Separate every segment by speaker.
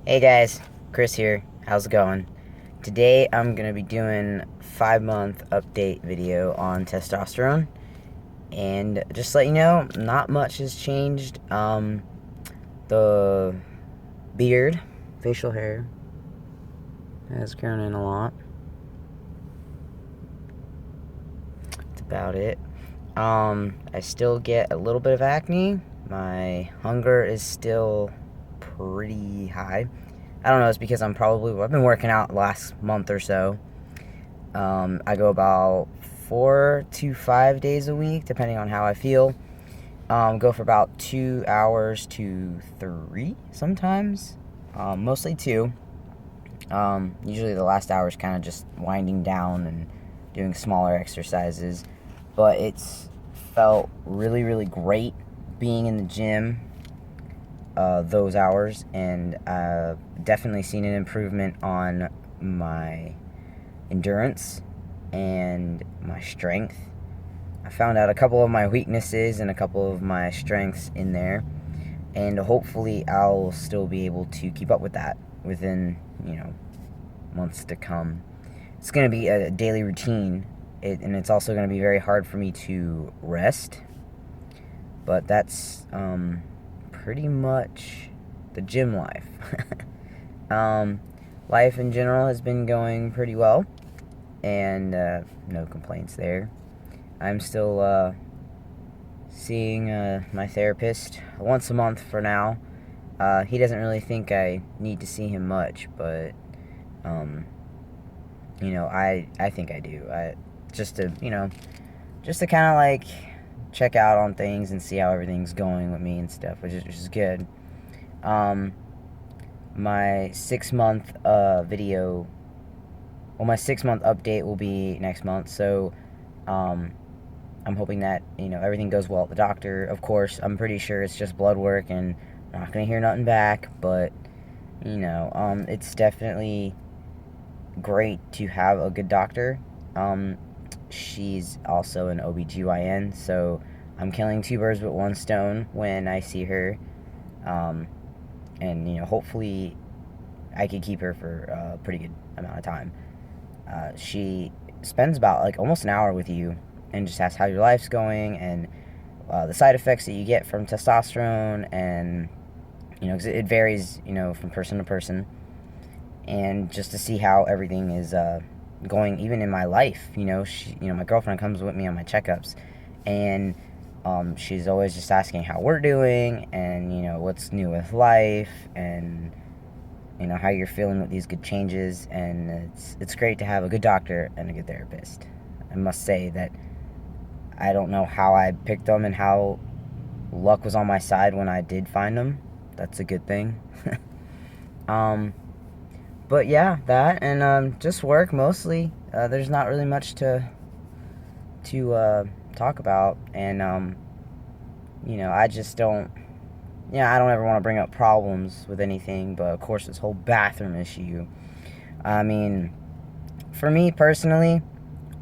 Speaker 1: Hey guys, Chris here. How's it going? Today I'm gonna be doing 5-month update video on testosterone, and just to let you know, not much has changed. The beard, facial hair has grown in a lot. That's about it. I still get a little bit of acne. My hunger is still pretty high. I don't know, it's because I've been working out the last month or so. I go about 4 to 5 days a week, depending on how I feel. Go for about 2 hours to 3 sometimes, mostly 2. Usually the last hour is kind of just winding down and doing smaller exercises. But it's felt really, really great being in the gym those hours, and I've definitely seen an improvement on my endurance and my strength. I found out a couple of my weaknesses and a couple of my strengths in there, and hopefully I'll still be able to keep up with that within, months to come. It's going to be a daily routine, and it's also going to be very hard for me to rest, but that's pretty much the gym life. Life in general has been going pretty well, and no complaints there. I'm still seeing my therapist once a month for now. He doesn't really think I need to see him much, but I think I do. Just to kind of like check out on things and see how everything's going with me and stuff, which is good. My 6-month video, well, my 6-month update will be next month, so I'm hoping that everything goes well at the doctor. Of course, I'm pretty sure it's just blood work and I'm not gonna hear nothing back, but it's definitely great to have a good doctor. She's also an OBGYN, so I'm killing 2 birds with 1 stone when I see her. And hopefully I could keep her for a pretty good amount of time. She spends about like almost an hour with you and just asks how your life's going and the side effects that you get from testosterone, and 'cause it varies from person to person, and just to see how everything is going even in my life. My girlfriend comes with me on my checkups, and she's always just asking how we're doing and what's new with life, and how you're feeling with these good changes. And it's great to have a good doctor and a good therapist. I must say that I don't know how I picked them and how luck was on my side when I did find them. That's a good thing. But yeah, that and just work mostly. There's not really much to talk about, and I just don't. I don't ever want to bring up problems with anything, but of course this whole bathroom issue. I mean, for me personally,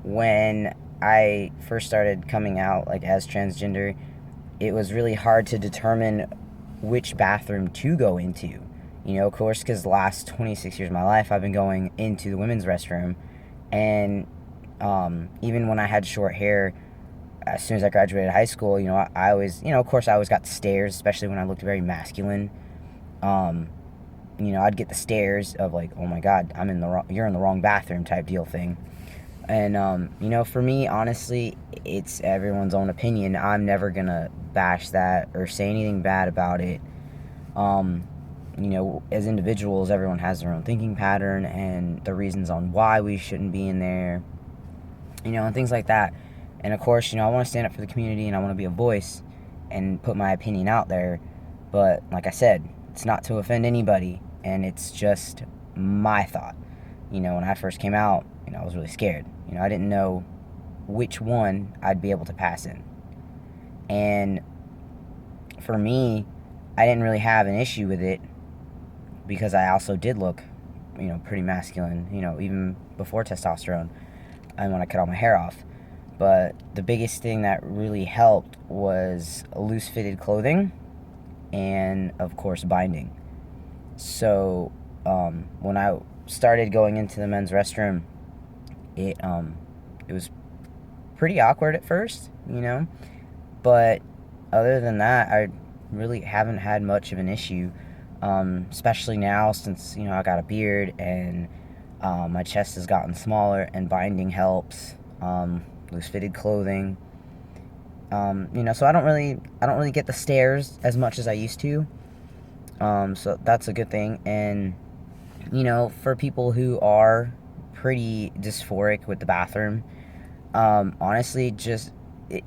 Speaker 1: when I first started coming out like as transgender, it was really hard to determine which bathroom to go into. Of course, because the last 26 years of my life I've been going into the women's restroom, and even when I had short hair, as soon as I graduated high school, I always, of course, I always got the stares, especially when I looked very masculine. I'd get the stares of like, oh my God, you're in the wrong bathroom type deal thing. And, for me, honestly, it's everyone's own opinion. I'm never gonna bash that or say anything bad about it. As individuals, everyone has their own thinking pattern and the reasons on why we shouldn't be in there, and things like that. And of course, I want to stand up for the community and I want to be a voice and put my opinion out there. But like I said, it's not to offend anybody, and it's just my thought. When I first came out, I was really scared. I didn't know which one I'd be able to pass in. And for me, I didn't really have an issue with it because I also did look, pretty masculine, even before testosterone and when I cut all my hair off. But the biggest thing that really helped was loose fitted clothing and, of course, binding. So when I started going into the men's restroom, it was pretty awkward at first, but other than that, I really haven't had much of an issue, especially now since I got a beard and my chest has gotten smaller and binding helps. Loose fitted clothing. So I don't really get the stares as much as I used to. So that's a good thing. And for people who are pretty dysphoric with the bathroom, honestly, just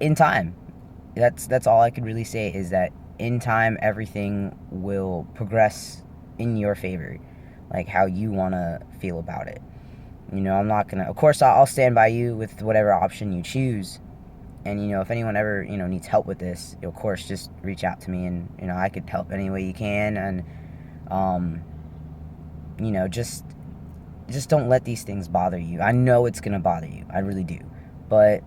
Speaker 1: in time. That's all I could really say, is that in time everything will progress in your favor, like how you want to feel about it. I'm not gonna. Of course, I'll stand by you with whatever option you choose. And if anyone ever needs help with this, of course, just reach out to me, and I could help any way you can. And um, just don't let these things bother you. I know it's gonna bother you. I really do. But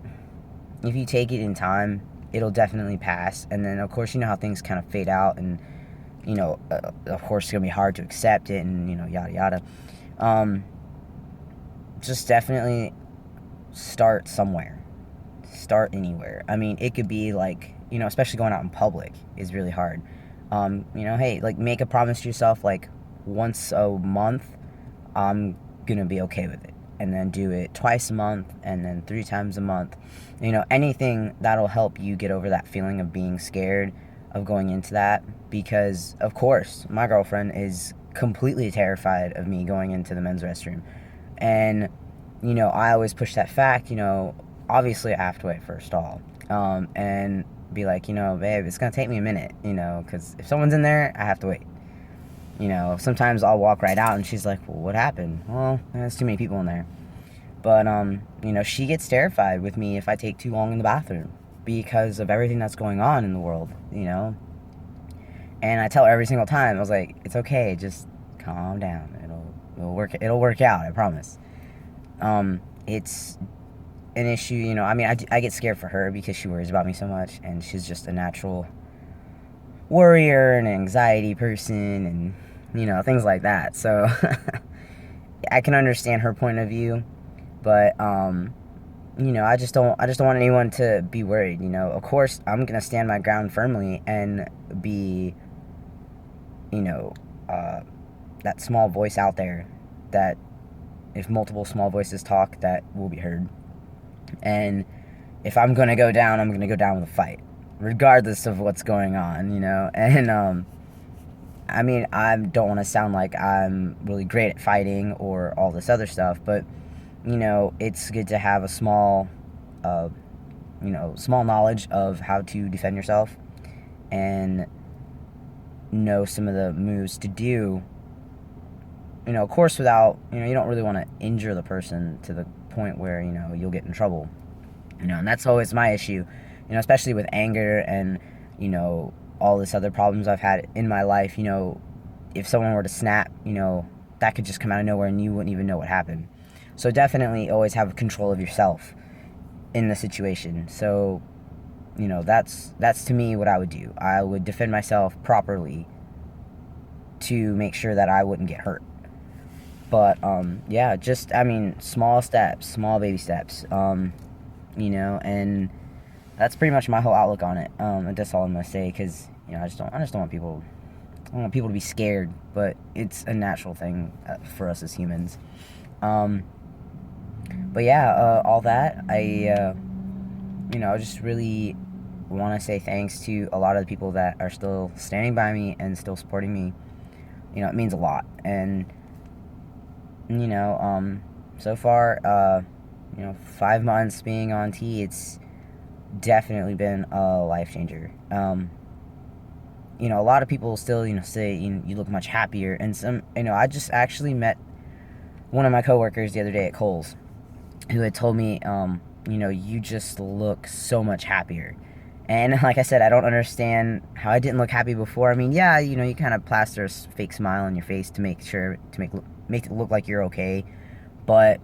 Speaker 1: if you take it in time, it'll definitely pass. And then, of course, how things kind of fade out, and of course, it's gonna be hard to accept it, and yada yada. Um, just definitely start somewhere. Start anywhere. I mean, it could be like, especially going out in public is really hard. Hey, like, make a promise to yourself, like, once a month, I'm gonna be okay with it. And then do it twice a month, and then 3 times a month. Anything that'll help you get over that feeling of being scared of going into that. Because, of course, my girlfriend is completely terrified of me going into the men's restroom. And, I always push that fact, obviously I have to wait for a stall. And be like, babe, it's gonna take me a minute, because if someone's in there, I have to wait. Sometimes I'll walk right out and she's like, well, what happened? Well, there's too many people in there. But, she gets terrified with me if I take too long in the bathroom because of everything that's going on in the world. And I tell her every single time, I was like, it's okay, just calm down. It'll work out, I promise. It's an issue, I mean, I get scared for her because she worries about me so much, and she's just a natural worrier and anxiety person, and things like that. So I can understand her point of view, but I just don't want anyone to be worried. Of course, I'm gonna stand my ground firmly and be you know that small voice out there, that if multiple small voices talk, that will be heard. And if I'm gonna go down, I'm gonna go down with a fight, regardless of what's going on. And I mean, I don't want to sound like I'm really great at fighting or all this other stuff, but it's good to have a uh, small knowledge of how to defend yourself, and know some of the moves to do. Of course, without you don't really want to injure the person to the point where you'll get in trouble. And that's always my issue. Especially with anger and all this other problems I've had in my life. If someone were to snap, that could just come out of nowhere and you wouldn't even know what happened. So definitely always have control of yourself in the situation. So that's to me what I would do. I would defend myself properly to make sure that I wouldn't get hurt. But yeah, just, I mean, small steps, small baby steps. And that's pretty much my whole outlook on it. That's all I'm gonna say, because I just don't want people. I don't want people to be scared, but it's a natural thing for us as humans. But yeah, all that, I just really want to say thanks to a lot of the people that are still standing by me and still supporting me. It means a lot. And so far, 5 months being on T, it's definitely been a life changer. A lot of people still, say you look much happier, and I just actually met one of my coworkers the other day at Kohl's, who had told me, you just look so much happier. And like I said, I don't understand how I didn't look happy before. I mean, yeah, you kind of plaster a fake smile on your face to make it look like you're okay, but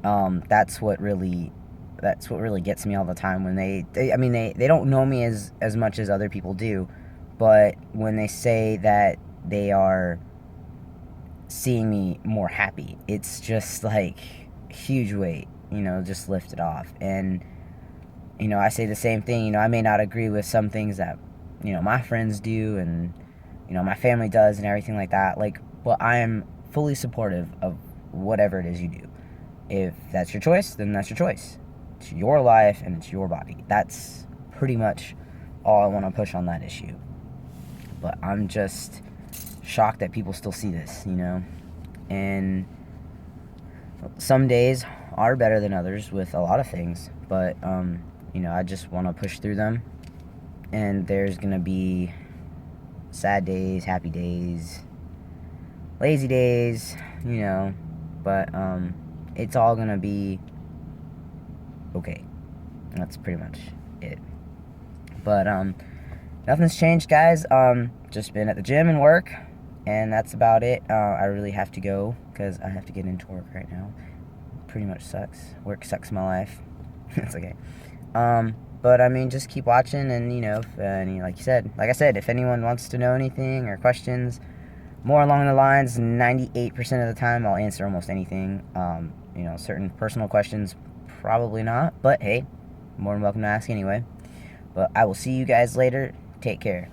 Speaker 1: that's what really gets me all the time, when I mean, they don't know me as much as other people do, but when they say that they are seeing me more happy. It's just like huge weight, just lifted off. And I say the same thing. I may not agree with some things that my friends do and my family does and everything like that. But I am fully supportive of whatever it is you do. If that's your choice, then that's your choice. It's your life and it's your body. That's pretty much all I want to push on that issue. But I'm just shocked that people still see this, And some days are better than others with a lot of things, but I just want to push through them. And there's gonna be sad days, happy days, lazy days, but it's all gonna be okay. That's pretty much it. But nothing's changed, guys. Just been at the gym and work, and that's about it. I really have to go because I have to get into work right now. Pretty much sucks. Work sucks my life. It's okay. But I mean, just keep watching, and like I said, if anyone wants to know anything or questions, more along the lines, 98% of the time I'll answer almost anything. Certain personal questions, probably not, but hey, more than welcome to ask anyway. But I will see you guys later. Take care.